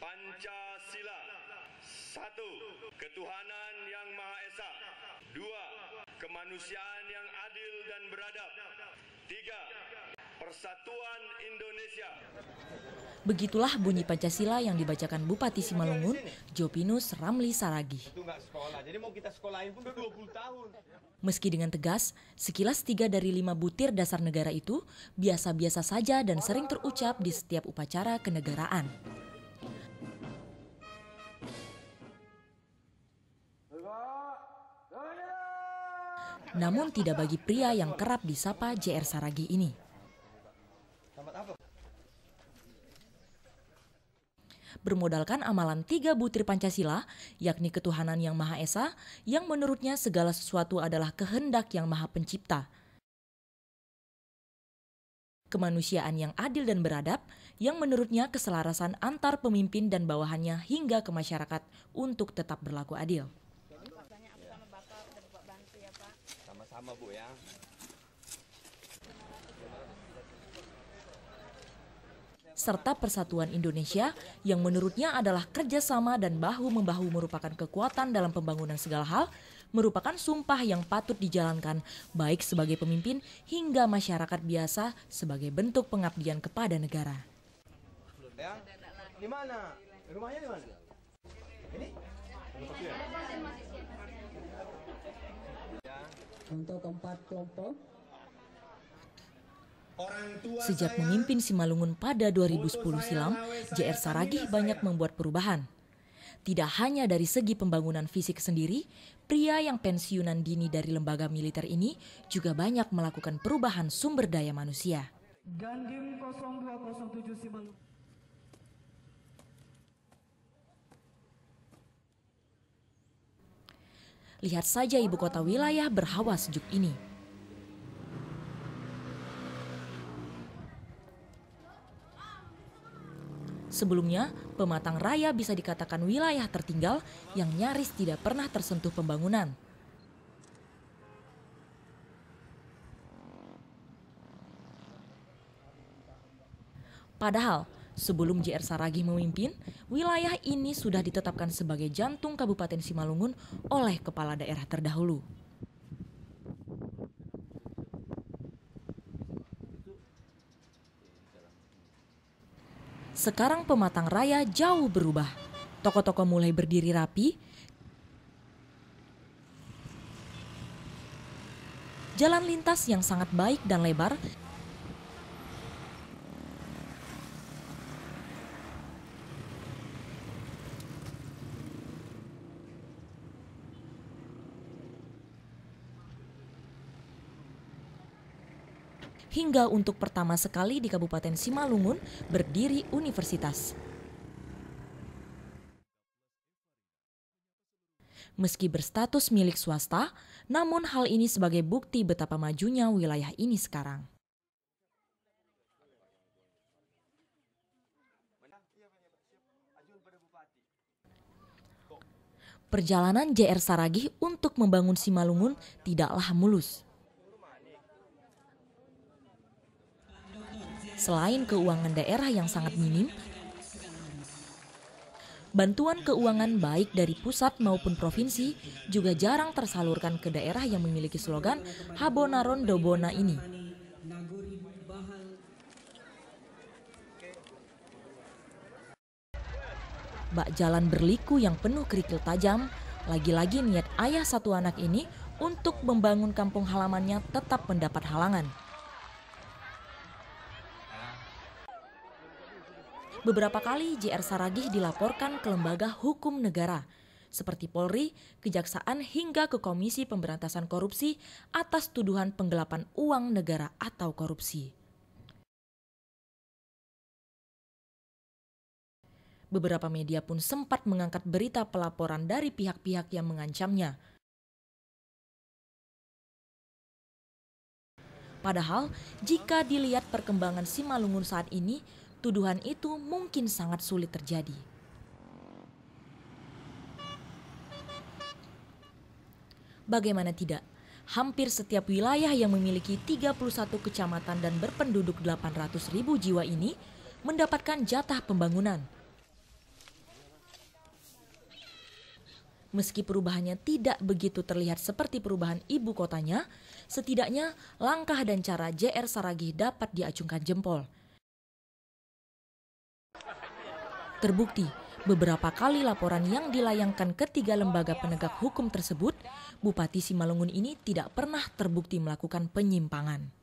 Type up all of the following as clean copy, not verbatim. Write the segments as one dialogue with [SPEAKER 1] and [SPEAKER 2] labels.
[SPEAKER 1] Pancasila. 1. Ketuhanan yang Maha Esa. 2. Kemanusiaan yang adil dan beradab. 3. Persatuan Indonesia.
[SPEAKER 2] Begitulah bunyi Pancasila yang dibacakan Bupati Simalungun, Jopinus Ramli Saragih. Meski dengan tegas, sekilas 3 dari 5 butir dasar negara itu biasa-biasa saja dan sering terucap di setiap upacara kenegaraan. Namun tidak bagi pria yang kerap disapa JR Saragih ini. Bermodalkan amalan 3 butir Pancasila, yakni ketuhanan yang Maha Esa, yang menurutnya segala sesuatu adalah kehendak yang Maha Pencipta. Kemanusiaan yang adil dan beradab, yang menurutnya keselarasan antar pemimpin dan bawahannya hingga ke masyarakat untuk tetap berlaku adil.
[SPEAKER 3] Sama-sama Bu ya.
[SPEAKER 2] Serta persatuan Indonesia yang menurutnya adalah kerjasama dan bahu-membahu merupakan kekuatan dalam pembangunan segala hal, merupakan sumpah yang patut dijalankan baik sebagai pemimpin hingga masyarakat biasa sebagai bentuk pengabdian kepada negara.
[SPEAKER 3] Ya. Di mana? Rumahnya di mana? Ini?
[SPEAKER 4] Untuk keempat kelompok.
[SPEAKER 2] Sejak memimpin Simalungun pada 2010 silam, JR Saragih banyak membuat perubahan. Tidak hanya dari segi pembangunan fisik sendiri, pria yang pensiunan dini dari lembaga militer ini juga banyak melakukan perubahan sumber daya manusia.
[SPEAKER 4] Dandim 0207 Simalungun.
[SPEAKER 2] Lihat saja ibu kota wilayah berhawa sejuk ini. Sebelumnya, Pematang Raya bisa dikatakan wilayah tertinggal yang nyaris tidak pernah tersentuh pembangunan. Padahal, sebelum JR Saragih memimpin, wilayah ini sudah ditetapkan sebagai jantung Kabupaten Simalungun oleh kepala daerah terdahulu. Sekarang Pematang Raya jauh berubah. Toko-toko mulai berdiri rapi. Jalan lintas yang sangat baik dan lebar. Hingga untuk pertama sekali di Kabupaten Simalungun berdiri universitas. Meski berstatus milik swasta, namun hal ini sebagai bukti betapa majunya wilayah ini sekarang. Perjalanan JR Saragih untuk membangun Simalungun tidaklah mulus. Selain keuangan daerah yang sangat minim, bantuan keuangan baik dari pusat maupun provinsi juga jarang tersalurkan ke daerah yang memiliki slogan Habonaron Dobona ini. Bak jalan berliku yang penuh kerikil tajam, lagi-lagi niat ayah satu anak ini untuk membangun kampung halamannya tetap mendapat halangan. Beberapa kali JR Saragih dilaporkan ke lembaga hukum negara, seperti Polri, Kejaksaan hingga ke Komisi Pemberantasan Korupsi atas tuduhan penggelapan uang negara atau korupsi. Beberapa media pun sempat mengangkat berita pelaporan dari pihak-pihak yang mengancamnya. Padahal, jika dilihat perkembangan Simalungun saat ini, tuduhan itu mungkin sangat sulit terjadi. Bagaimana tidak, hampir setiap wilayah yang memiliki 31 kecamatan dan berpenduduk 800.000 jiwa ini mendapatkan jatah pembangunan. Meski perubahannya tidak begitu terlihat seperti perubahan ibu kotanya, setidaknya langkah dan cara JR Saragih dapat diacungkan jempol. Terbukti, beberapa kali laporan yang dilayangkan ketiga lembaga penegak hukum tersebut, Bupati Simalungun ini tidak pernah terbukti melakukan penyimpangan.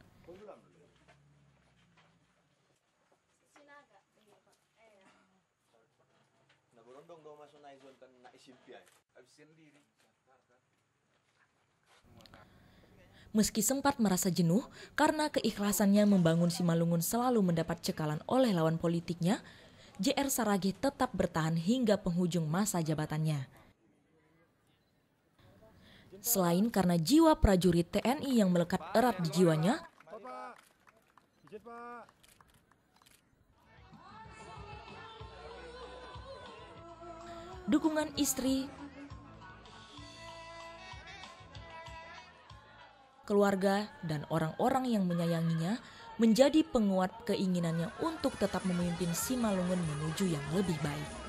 [SPEAKER 2] Meski sempat merasa jenuh karena keikhlasannya membangun Simalungun selalu mendapat cekalan oleh lawan politiknya, JR Saragih tetap bertahan hingga penghujung masa jabatannya. Selain karena jiwa prajurit TNI yang melekat erat di jiwanya, dukungan istri, keluarga, dan orang-orang yang menyayanginya menjadi penguat keinginannya untuk tetap memimpin Simalungun menuju yang lebih baik.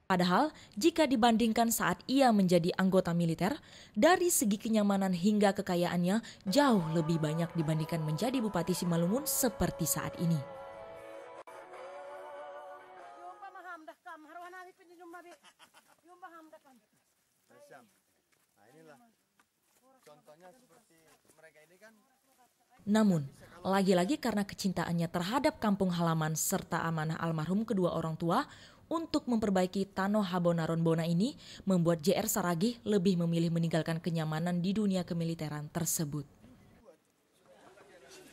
[SPEAKER 2] Padahal, jika dibandingkan saat ia menjadi anggota militer, dari segi kenyamanan hingga kekayaannya jauh lebih banyak dibandingkan menjadi Bupati Simalungun seperti saat ini. Namun, lagi-lagi karena kecintaannya terhadap kampung halaman serta amanah almarhum kedua orang tua, untuk memperbaiki Tano Habonaron Bona ini membuat JR Saragih lebih memilih meninggalkan kenyamanan di dunia kemiliteran tersebut.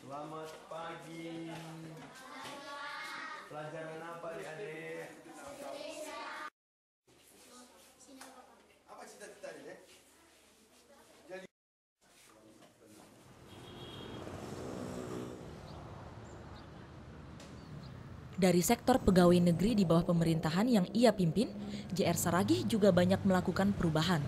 [SPEAKER 1] Selamat pagi. Pelajaran apa adik-adik? Apa cita-citanya?
[SPEAKER 2] Dari sektor pegawai negeri di bawah pemerintahan yang ia pimpin, JR Saragih juga banyak melakukan perubahan.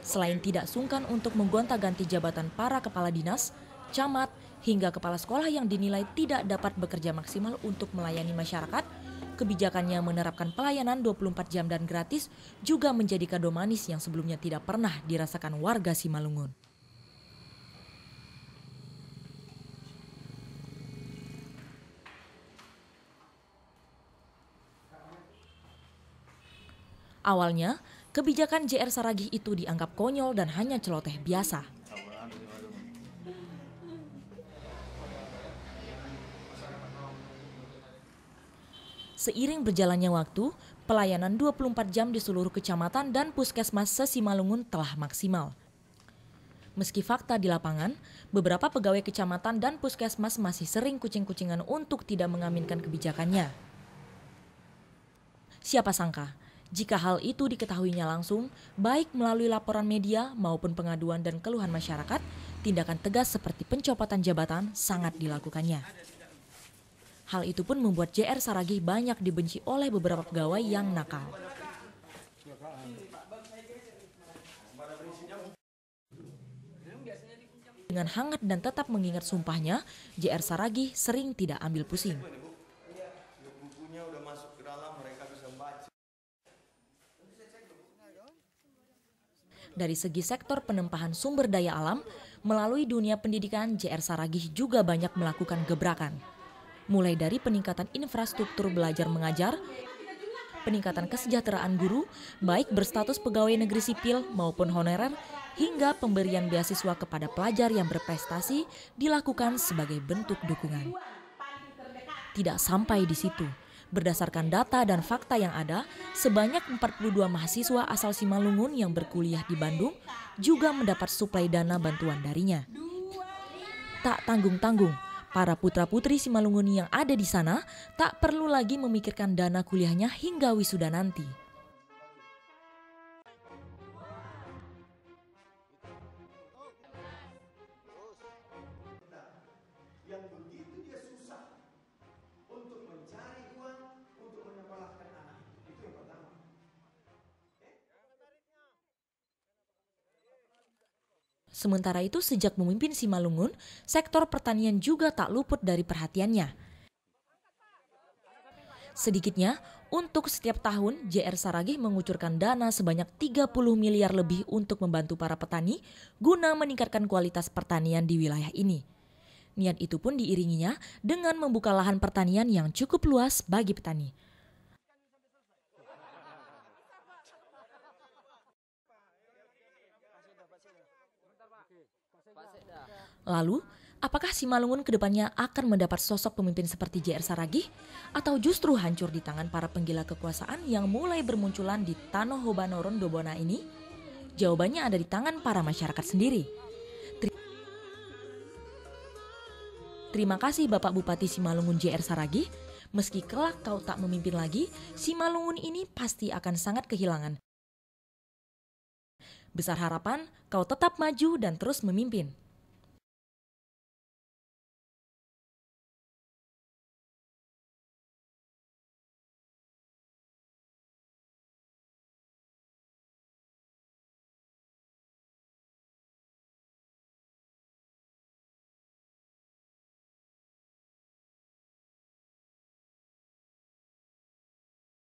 [SPEAKER 2] Selain tidak sungkan untuk menggonta-ganti jabatan para kepala dinas, camat, hingga kepala sekolah yang dinilai tidak dapat bekerja maksimal untuk melayani masyarakat, kebijakannya menerapkan pelayanan 24 jam dan gratis juga menjadi kado manis yang sebelumnya tidak pernah dirasakan warga Simalungun. Awalnya, kebijakan JR Saragih itu dianggap konyol dan hanya celoteh biasa. Seiring berjalannya waktu, pelayanan 24 jam di seluruh kecamatan dan puskesmas se-Simalungun telah maksimal. Meski fakta di lapangan, beberapa pegawai kecamatan dan puskesmas masih sering kucing-kucingan untuk tidak mengaminkan kebijakannya. Siapa sangka, jika hal itu diketahuinya langsung, baik melalui laporan media maupun pengaduan dan keluhan masyarakat, tindakan tegas seperti pencopotan jabatan sangat dilakukannya. Hal itu pun membuat JR Saragih banyak dibenci oleh beberapa pegawai yang nakal. Dengan hangat dan tetap mengingat sumpahnya, JR Saragih sering tidak ambil pusing. Dari segi sektor penempahan sumber daya alam, melalui dunia pendidikan, JR Saragih juga banyak melakukan gebrakan. Mulai dari peningkatan infrastruktur belajar mengajar, peningkatan kesejahteraan guru, baik berstatus pegawai negeri sipil maupun honorer, hingga pemberian beasiswa kepada pelajar yang berprestasi dilakukan sebagai bentuk dukungan. Tidak sampai di situ, berdasarkan data dan fakta yang ada, sebanyak 42 mahasiswa asal Simalungun yang berkuliah di Bandung juga mendapat suplai dana bantuan darinya. Tak tanggung-tanggung, para putra-putri Simalungun yang ada di sana tak perlu lagi memikirkan dana kuliahnya hingga wisuda nanti. Sementara itu sejak memimpin Simalungun, sektor pertanian juga tak luput dari perhatiannya. Sedikitnya, untuk setiap tahun JR Saragih mengucurkan dana sebanyak 30 miliar lebih untuk membantu para petani guna meningkatkan kualitas pertanian di wilayah ini. Niat itu pun diiringinya dengan membuka lahan pertanian yang cukup luas bagi petani. Lalu, apakah Simalungun kedepannya akan mendapat sosok pemimpin seperti JR Saragih? Atau justru hancur di tangan para penggila kekuasaan yang mulai bermunculan di Tanah Hobanoron Dobona ini? Jawabannya ada di tangan para masyarakat sendiri. Terima kasih Bapak Bupati Simalungun JR Saragih. Meski kelak kau tak memimpin lagi, Simalungun ini pasti akan sangat kehilangan. Besar harapan kau tetap maju dan terus memimpin.